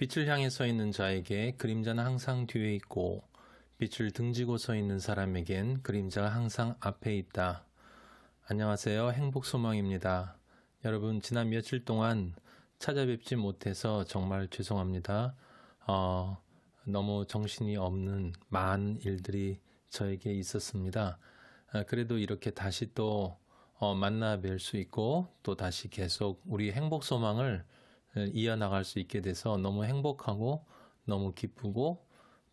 빛을 향해 서 있는 자에게 그림자는 항상 뒤에 있고 빛을 등지고 서 있는 사람에겐 그림자가 항상 앞에 있다. 안녕하세요. 행복소망입니다. 여러분, 지난 며칠 동안 찾아뵙지 못해서 정말 죄송합니다. 너무 정신이 없는 많은 일들이 저에게 있었습니다. 그래도 이렇게 다시 또 만나 뵐 수 있고 또 다시 계속 우리 행복소망을 이어나갈 수 있게 돼서 너무 행복하고 너무 기쁘고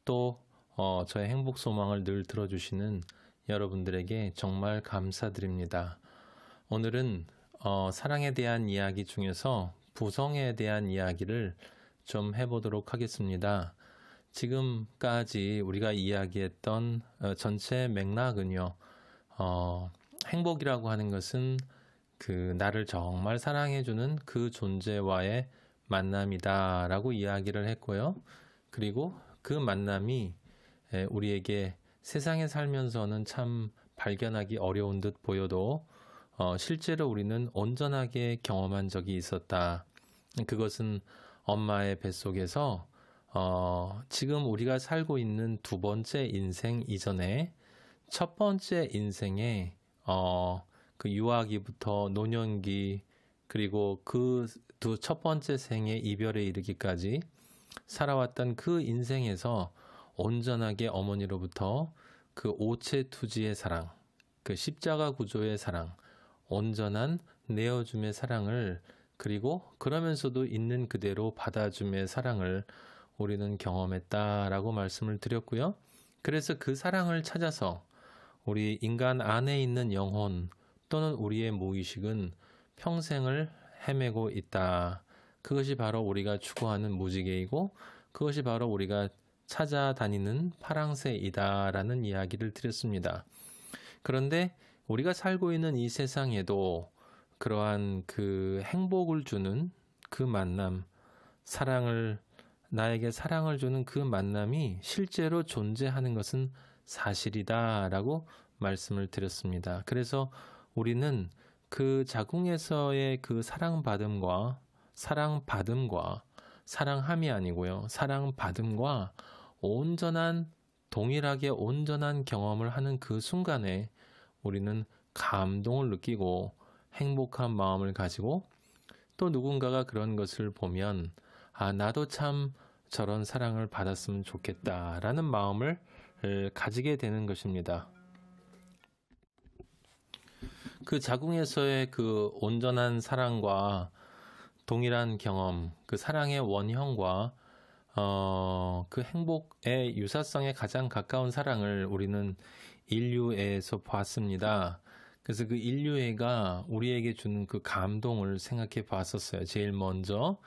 또 저의 행복소망을 늘 들어주시는 여러분들에게 정말 감사드립니다. 오늘은 사랑에 대한 이야기 중에서 부성에 대한 이야기를 좀 해보도록 하겠습니다. 지금까지 우리가 이야기했던 전체 맥락은요, 행복이라고 하는 것은 나를 정말 사랑해주는 그 존재와의 만남이다 라고 이야기를 했고요. 그리고 그 만남이 우리에게 세상에 살면서는 참 발견하기 어려운 듯 보여도 실제로 우리는 온전하게 경험한 적이 있었다. 그것은 엄마의 뱃속에서 지금 우리가 살고 있는 두 번째 인생 이전에 첫 번째 인생에 그 유아기부터 노년기 그리고 그 첫 번째 생의 이별에 이르기까지 살아왔던 그 인생에서 온전하게 어머니로부터 그 오체투지의 사랑, 그 십자가 구조의 사랑, 온전한 내어줌의 사랑을 그리고 그러면서도 있는 그대로 받아줌의 사랑을 우리는 경험했다라고 말씀을 드렸고요. 그래서 그 사랑을 찾아서 우리 인간 안에 있는 영혼 또는 우리의 무의식은 평생을 헤매고 있다. 그것이 바로 우리가 추구하는 무지개이고 그것이 바로 우리가 찾아다니는 파랑새이다 라는 이야기를 드렸습니다. 그런데 우리가 살고 있는 이 세상에도 그러한 그 행복을 주는 그 만남, 나에게 사랑을 주는 그 만남이 실제로 존재하는 것은 사실이다 라고 말씀을 드렸습니다. 그래서 우리는 그 자궁에서의 그 사랑함이 아니고요. 사랑받음과 동일하게 온전한 경험을 하는 그 순간에 우리는 감동을 느끼고 행복한 마음을 가지고 또 누군가가 그런 것을 보면 나도 참 저런 사랑을 받았으면 좋겠다라는 마음을 가지게 되는 것입니다. 그 자궁에서의 그 온전한 사랑과 동일한 경험, 그 사랑의 원형과 그 행복의 유사성에 가장 가까운 사랑을 우리는 인류애에서 봤습니다. 그래서 그 인류애가 우리에게 주는 그 감동을 생각해 봤었어요. 제일 먼저.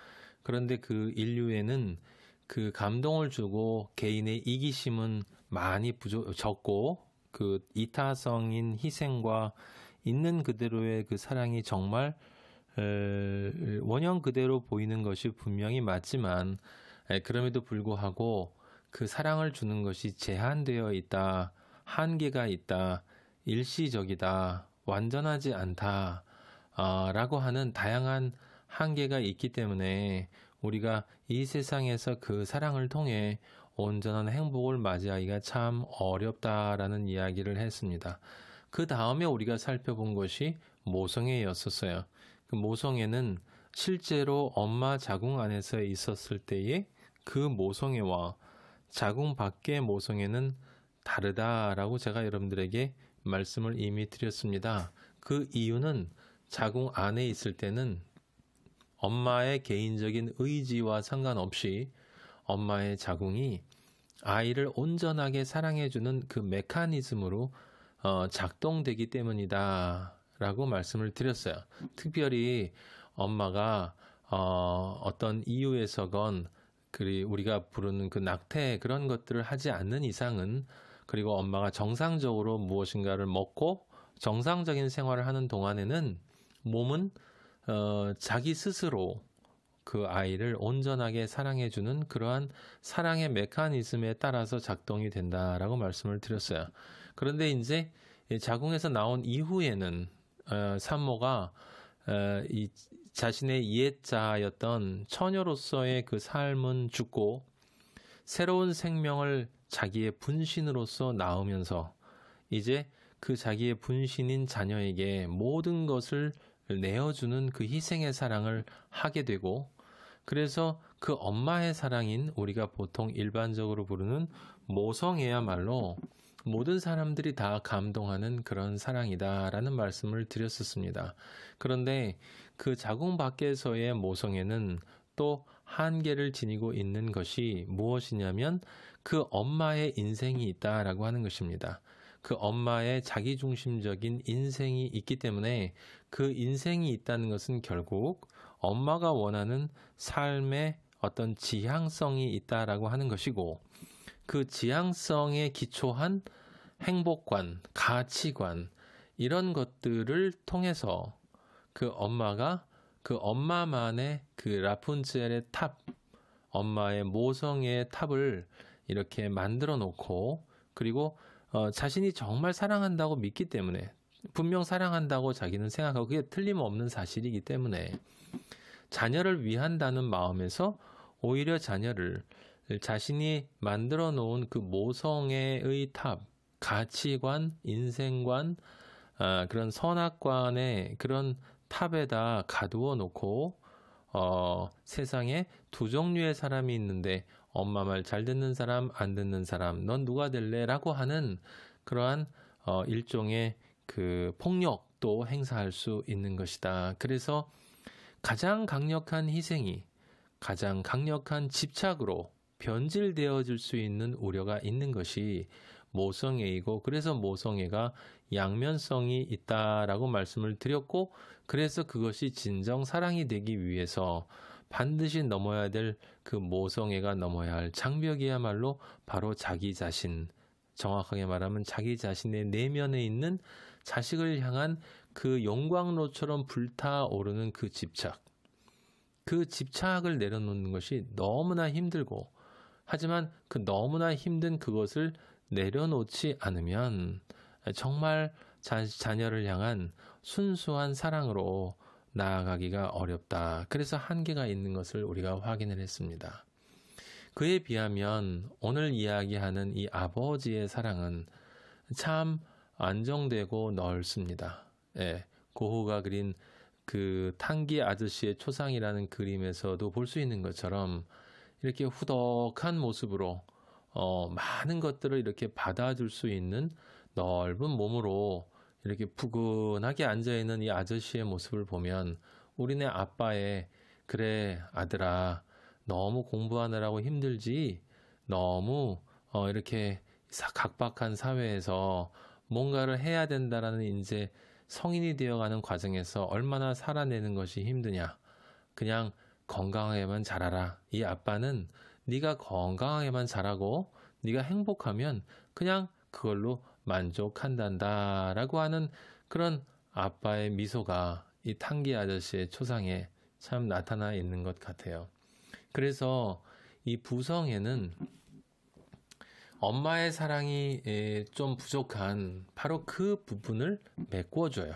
그런데 그 인류애는 그 감동을 주고 개인의 이기심은 많이 적고 그 이타성인 희생과 있는 그대로의 그 사랑이 정말 원형 그대로 보이는 것이 분명히 맞지만 그럼에도 불구하고 그 사랑을 주는 것이 제한되어 있다, 한계가 있다, 일시적이다, 완전하지 않다 라고 하는 다양한 한계가 있기 때문에 우리가 이 세상에서 그 사랑을 통해 온전한 행복을 맞이하기가 참 어렵다라는 이야기를 했습니다. 그 다음에 우리가 살펴본 것이 모성애였었어요. 그 모성애는 실제로 엄마 자궁 안에서 있었을 때의 그 모성애와 자궁 밖의 모성애는 다르다라고 제가 여러분들에게 말씀을 이미 드렸습니다. 그 이유는 자궁 안에 있을 때는 엄마의 개인적인 의지와 상관없이 엄마의 자궁이 아이를 온전하게 사랑해주는 그 메커니즘으로 작동되기 때문이다 라고 말씀을 드렸어요. 특별히 엄마가 어떤 이유에서건 우리가 부르는 그 낙태 그런 것들을 하지 않는 이상은 그리고 엄마가 정상적으로 무엇인가를 먹고 정상적인 생활을 하는 동안에는 몸은 자기 스스로 그 아이를 온전하게 사랑해주는 그러한 사랑의 메커니즘에 따라서 작동이 된다라고 말씀을 드렸어요. 그런데 이제 자궁에서 나온 이후에는 산모가 이 자신의 이해자였던 처녀로서의 그 삶은 죽고 새로운 생명을 자기의 분신으로서 낳으면서 이제 그 자기의 분신인 자녀에게 모든 것을 내어주는 그 희생의 사랑을 하게 되고, 그래서 그 엄마의 사랑인 우리가 보통 일반적으로 부르는 모성애야말로 모든 사람들이 다 감동하는 그런 사랑이다라는 말씀을 드렸었습니다. 그런데 그 자궁 밖에서의 모성애는 또 한계를 지니고 있는 것이 무엇이냐면 그 엄마의 인생이 있다라고 하는 것입니다. 그 엄마의 자기중심적인 인생이 있기 때문에 그 인생이 있다는 것은 결국 엄마가 원하는 삶의 어떤 지향성이 있다라고 하는 것이고, 그 지향성에 기초한 행복관, 가치관, 이런 것들을 통해서 그 엄마가 그 엄마만의 그 라푼젤의 탑, 엄마의 모성애의 탑을 이렇게 만들어 놓고, 그리고 자신이 정말 사랑한다고 믿기 때문에, 분명 사랑한다고 자기는 생각하고 그게 틀림없는 사실이기 때문에 자녀를 위한다는 마음에서 오히려 자녀를 자신이 만들어 놓은 그 모성애의 탑, 가치관, 인생관, 그런 선악관의 그런 탑에다 가두어 놓고 세상에 두 종류의 사람이 있는데 엄마 말 잘 듣는 사람, 안 듣는 사람, 넌 누가 될래? 라고 하는 그러한 일종의 그 폭력도 행사할 수 있는 것이다. 그래서 가장 강력한 희생이 가장 강력한 집착으로 변질되어질 수 있는 우려가 있는 것이 모성애이고, 그래서 모성애가 양면성이 있다라고 말씀을 드렸고, 그래서 그것이 진정 사랑이 되기 위해서 반드시 넘어야 될 그 모성애가 넘어야 할 장벽이야말로 바로 자기 자신, 정확하게 말하면 자기 자신의 내면에 있는 자식을 향한 그 용광로처럼 불타오르는 그 집착, 그 집착을 내려놓는 것이 너무나 힘들고, 하지만 그 너무나 힘든 그것을 내려놓지 않으면 정말 자녀를 향한 순수한 사랑으로 나아가기가 어렵다. 그래서 한계가 있는 것을 우리가 확인을 했습니다. 그에 비하면 오늘 이야기하는 이 아버지의 사랑은 참 안정되고 넓습니다. 예, 고흐가 그린 그 탕기 아저씨의 초상이라는 그림에서도 볼 수 있는 것처럼 이렇게 후덕한 모습으로 많은 것들을 이렇게 받아줄 수 있는 넓은 몸으로 이렇게 푸근하게 앉아있는 이 아저씨의 모습을 보면 우리네 아빠의, 그래 아들아 너무 공부하느라고 힘들지, 너무 이렇게 각박한 사회에서 뭔가를 해야 된다라는 이제 성인이 되어가는 과정에서 얼마나 살아내는 것이 힘드냐, 그냥 건강하게만 자라라. 이 아빠는 네가 건강하게만 자라고 네가 행복하면 그냥 그걸로 만족한단다 라고 하는 그런 아빠의 미소가 이 탕기 아저씨의 초상에 참 나타나 있는 것 같아요. 그래서 이 부성애는 엄마의 사랑이 좀 부족한 바로 그 부분을 메꿔줘요.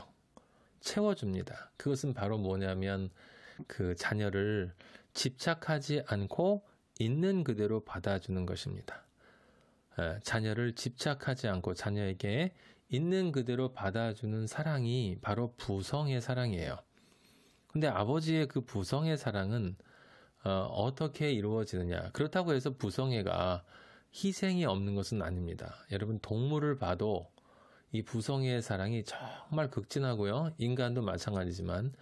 채워줍니다. 그것은 바로 뭐냐면 그 자녀를 집착하지 않고 있는 그대로 받아주는 것입니다. 자녀를 집착하지 않고 자녀에게 있는 그대로 받아주는 사랑이 바로 부성의 사랑이에요. 근데 아버지의 그 부성의 사랑은 어떻게 이루어지느냐? 그렇다고 해서 부성애가 희생이 없는 것은 아닙니다. 여러분, 동물을 봐도 이 부성애의 사랑이 정말 극진하고요. 인간도 마찬가지지만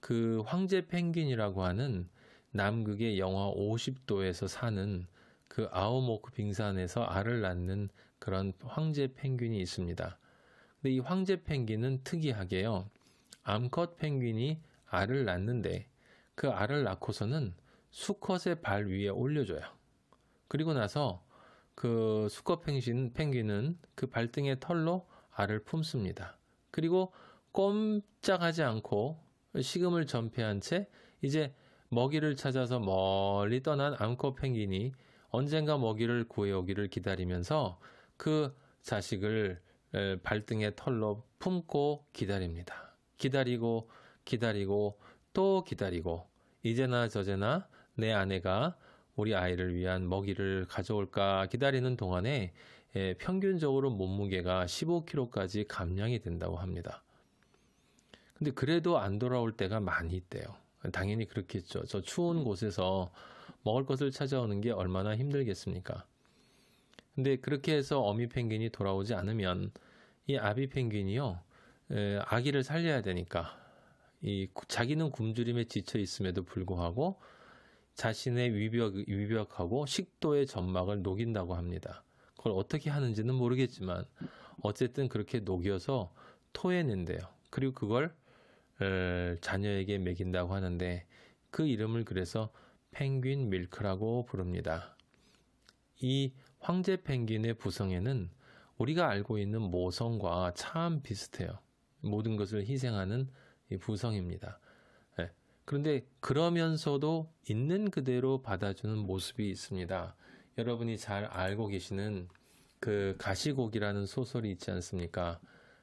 그 황제 펭귄이라고 하는 남극의 영하 50도에서 사는 그 아오모크 빙산에서 알을 낳는 그런 황제 펭귄이 있습니다. 근데 이 황제 펭귄은 특이하게요, 암컷 펭귄이 알을 낳는데 그 알을 낳고서는 수컷의 발 위에 올려줘요. 그리고 나서 그 수컷 펭귄은 그 발등의 털로 알을 품습니다. 그리고 꼼짝하지 않고 식음을 전폐한 채 이제 먹이를 찾아서 멀리 떠난 암컷 펭귄이 언젠가 먹이를 구해오기를 기다리면서 그 자식을 발등에 털로 품고 기다립니다. 기다리고 또 기다리고 이제나 저제나 내 아내가 우리 아이를 위한 먹이를 가져올까 기다리는 동안에 평균적으로 몸무게가 15kg까지 감량이 된다고 합니다. 근데 그래도 안 돌아올 때가 많이 있대요. 당연히 그렇겠죠. 저 추운 곳에서 먹을 것을 찾아오는 게 얼마나 힘들겠습니까? 근데 그렇게 해서 어미 펭귄이 돌아오지 않으면 이 아비 펭귄이요, 아기를 살려야 되니까 자기는 굶주림에 지쳐 있음에도 불구하고 자신의 위벽하고 식도의 점막을 녹인다고 합니다. 그걸 어떻게 하는지는 모르겠지만 어쨌든 그렇게 녹여서 토해낸대요. 그리고 그걸 자녀에게 먹인다고 하는데 그 이름을 그래서 펭귄 밀크라고 부릅니다. 이 황제 펭귄의 부성에는 우리가 알고 있는 모성과 참 비슷해요. 모든 것을 희생하는 이 부성입니다. 그런데 그러면서도 있는 그대로 받아주는 모습이 있습니다. 여러분이 잘 알고 계시는 그 가시고기라는 소설이 있지 않습니까?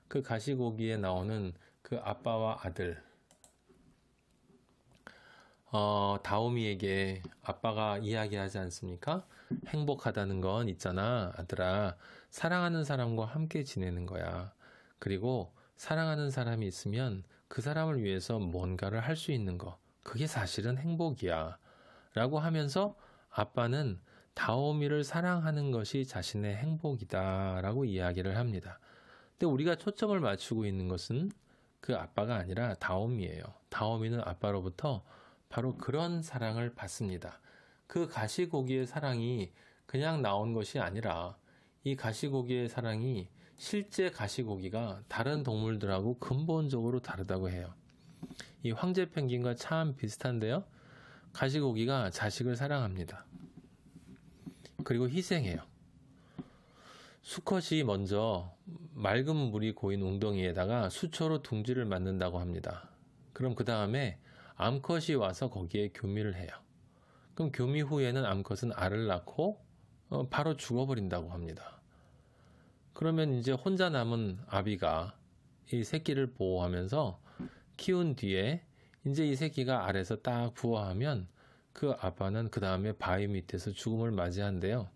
그 가시고기에 나오는 그 아빠와 아들, 다오미에게 아빠가 이야기하지 않습니까? 행복하다는 건 있잖아, 아들아. 사랑하는 사람과 함께 지내는 거야. 그리고 사랑하는 사람이 있으면 그 사람을 위해서 뭔가를 할 수 있는 거. 그게 사실은 행복이야. 라고 하면서 아빠는 다오미를 사랑하는 것이 자신의 행복이다. 라고 이야기를 합니다. 근데 우리가 초점을 맞추고 있는 것은 그 아빠가 아니라 다오미예요. 다오미는 아빠로부터 바로 그런 사랑을 받습니다. 그 가시고기의 사랑이 그냥 나온 것이 아니라 이 가시고기의 사랑이 실제 가시고기가 다른 동물들하고 근본적으로 다르다고 해요. 이 황제 펭귄과 참 비슷한데요. 가시고기가 자식을 사랑합니다. 그리고 희생해요. 수컷이 먼저 맑은 물이 고인 웅덩이에다가 수초로 둥지를 만든다고 합니다. 그럼 그 다음에 암컷이 와서 거기에 교미를 해요. 그럼 교미 후에는 암컷은 알을 낳고 바로 죽어버린다고 합니다. 그러면 이제 혼자 남은 아비가 이 새끼를 보호하면서 키운 뒤에 이제 이 새끼가 알에서 딱 부화하면 그 아빠는 그 다음에 바위 밑에서 죽음을 맞이한대요.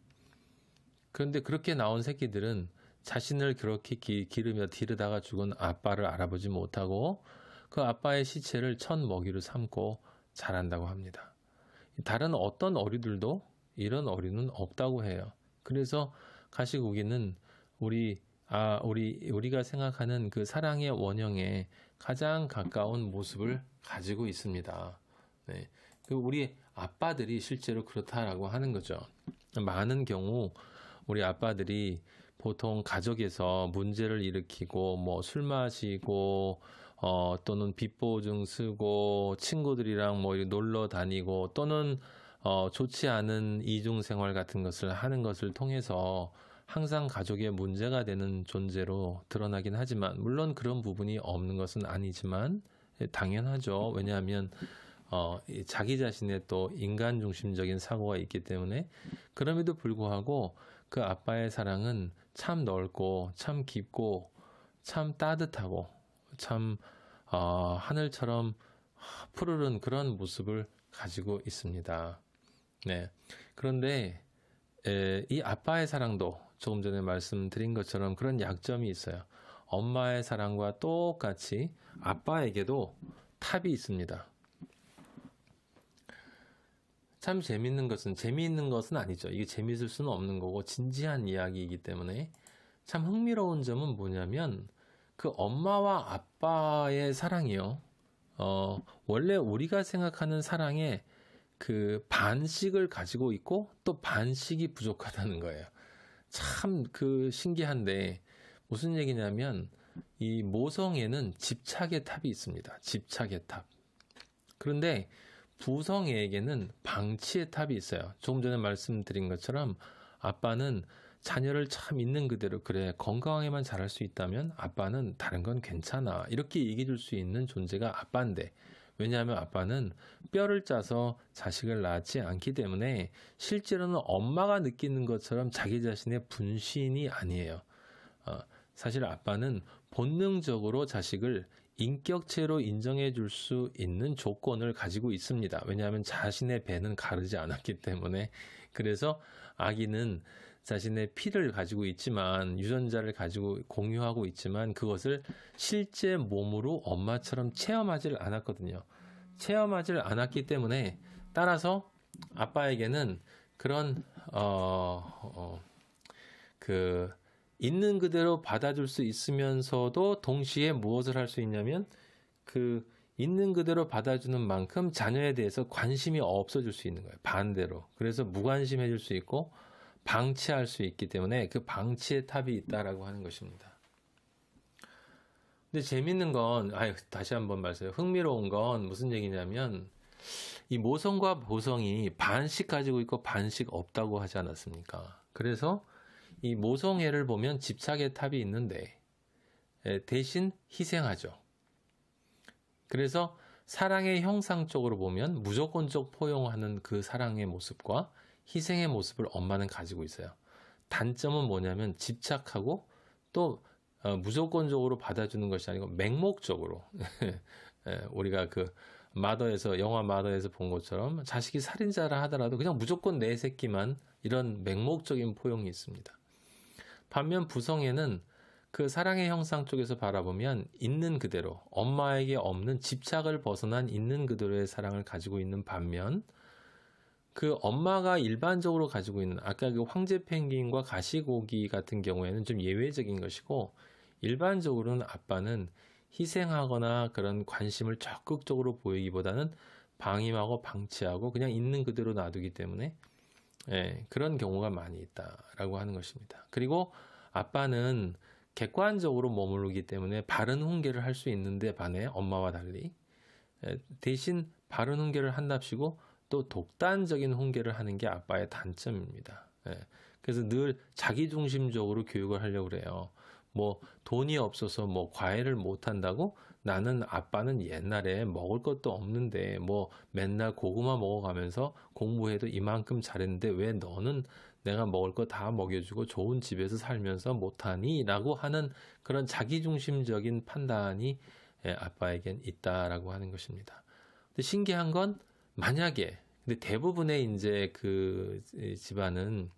그런데 그렇게 나온 새끼들은 자신을 그렇게 기르며 기르다가 죽은 아빠를 알아보지 못하고 그 아빠의 시체를 첫 먹이로 삼고 자란다고 합니다. 다른 어떤 어류들도 이런 어류는 없다고 해요. 그래서 가시고기는 우리가 생각하는 그 사랑의 원형에 가장 가까운 모습을 가지고 있습니다. 네. 우리 아빠들이 실제로 그렇다라고 하는 거죠. 많은 경우 우리 아빠들이 보통 가족에서 문제를 일으키고 뭐 술 마시고 또는 빚보증 쓰고 친구들이랑 뭐 놀러 다니고 또는 좋지 않은 이중생활 같은 것을 하는 것을 통해서 항상 가족의 문제가 되는 존재로 드러나긴 하지만 물론 그런 부분이 없는 것은 아니지만 당연하죠. 왜냐하면 자기 자신의 또 인간 중심적인 사고가 있기 때문에 그럼에도 불구하고 그 아빠의 사랑은 참 넓고 참 깊고 참 따뜻하고 참 하늘처럼 푸르른 그런 모습을 가지고 있습니다. 네. 그런데 이 아빠의 사랑도 조금 전에 말씀드린 것처럼 그런 약점이 있어요. 엄마의 사랑과 똑같이 아빠에게도 탑이 있습니다. 참 재미있는 것은 아니죠. 이게 재미있을 수는 없는 거고 진지한 이야기이기 때문에 참 흥미로운 점은 뭐냐면 그 엄마와 아빠의 사랑이요. 원래 우리가 생각하는 사랑의 그 반씩을 가지고 있고 또 반씩이 부족하다는 거예요. 참 그 신기한데 무슨 얘기냐면 이 모성애는 집착의 탑이 있습니다. 집착의 탑. 그런데 부성애에게는 방치의 탑이 있어요. 조금 전에 말씀드린 것처럼 아빠는 자녀를 참 있는 그대로 그래 건강하게만 자랄 수 있다면 아빠는 다른 건 괜찮아 이렇게 얘기해 줄 수 있는 존재가 아빠인데 왜냐하면 아빠는 뼈를 짜서 자식을 낳지 않기 때문에 실제로는 엄마가 느끼는 것처럼 자기 자신의 분신이 아니에요. 사실 아빠는 본능적으로 자식을 인격체로 인정해 줄 수 있는 조건을 가지고 있습니다. 왜냐하면 자신의 배는 가르지 않았기 때문에. 그래서 아기는 자신의 피를 가지고 있지만, 유전자를 가지고 공유하고 있지만, 그것을 실제 몸으로 엄마처럼 체험하지 않았거든요. 체험하지 않았기 때문에, 따라서 아빠에게는 그런 있는 그대로 받아줄 수 있으면서도 동시에 무엇을 할 수 있냐면, 그 있는 그대로 받아주는 만큼 자녀에 대해서 관심이 없어질 수 있는 거예요. 반대로. 그래서 무관심해질 수 있고 방치할 수 있기 때문에 그 방치의 탑이 있다라고 하는 것입니다. 근데 재밌는 건, 다시 한번 말씀해요. 흥미로운 건 무슨 얘기냐면, 이 모성과 보성이 반씩 가지고 있고 반씩 없다고 하지 않았습니까? 그래서 이 모성애를 보면 집착의 탑이 있는데 대신 희생하죠. 그래서 사랑의 형상 쪽으로 보면 무조건적 포용하는 그 사랑의 모습과 희생의 모습을 엄마는 가지고 있어요. 단점은 뭐냐면 집착하고 또 무조건적으로 받아주는 것이 아니고 맹목적으로 우리가 그 마더에서, 영화 마더에서 본 것처럼 자식이 살인자라 하더라도 그냥 무조건 내 새끼만, 이런 맹목적인 포용이 있습니다. 반면 부성애는 그 사랑의 형상 쪽에서 바라보면 있는 그대로, 엄마에게 없는 집착을 벗어난 있는 그대로의 사랑을 가지고 있는 반면, 그 엄마가 일반적으로 가지고 있는, 아까 그 황제 펭귄과 가시고기 같은 경우에는 좀 예외적인 것이고, 일반적으로는 아빠는 희생하거나 그런 관심을 적극적으로 보이기보다는 방임하고 방치하고 그냥 있는 그대로 놔두기 때문에 그런 경우가 많이 있다라고 하는 것입니다. 그리고 아빠는 객관적으로 머무르기 때문에 바른 훈계를 할 수 있는데 반해 엄마와 달리 대신 바른 훈계를 한답시고 또 독단적인 훈계를 하는 게 아빠의 단점입니다. 그래서 늘 자기중심적으로 교육을 하려고 그래요. 뭐 돈이 없어서 뭐 과외를 못 한다고? 나는, 아빠는 옛날에 먹을 것도 없는데 뭐 맨날 고구마 먹어가면서 공부해도 이만큼 잘했는데 왜 너는 내가 먹을 거 다 먹여주고 좋은 집에서 살면서 못하니? 라고 하는 그런 자기중심적인 판단이 아빠에겐 있다라고 하는 것입니다. 근데 신기한 건, 만약에, 근데 대부분의 이제 그 집안은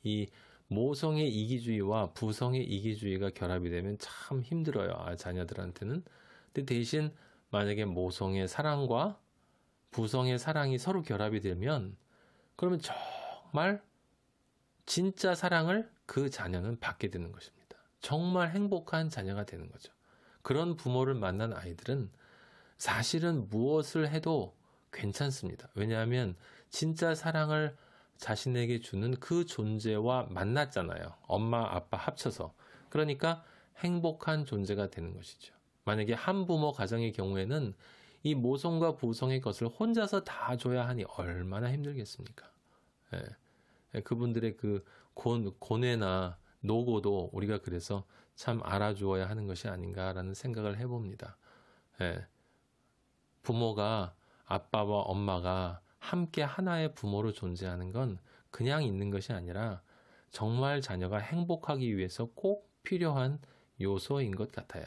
이 모성의 이기주의와 부성의 이기주의가 결합이 되면 참 힘들어요. 자녀들한테는. 근데 대신 만약에 모성의 사랑과 부성의 사랑이 서로 결합이 되면, 그러면 정말 진짜 사랑을 그 자녀는 받게 되는 것입니다. 정말 행복한 자녀가 되는 거죠. 그런 부모를 만난 아이들은 사실은 무엇을 해도 괜찮습니다. 왜냐하면 진짜 사랑을 자신에게 주는 그 존재와 만났잖아요. 엄마, 아빠 합쳐서. 그러니까 행복한 존재가 되는 것이죠. 만약에 한부모 가정의 경우에는 이 모성과 부성의 것을 혼자서 다 줘야 하니 얼마나 힘들겠습니까? 그분들의 그 고뇌나 노고도 우리가 그래서 참 알아주어야 하는 것이 아닌가라는 생각을 해봅니다. 부모가, 아빠와 엄마가 함께 하나의 부모로 존재하는 건 그냥 있는 것이 아니라 정말 자녀가 행복하기 위해서 꼭 필요한 요소인 것 같아요.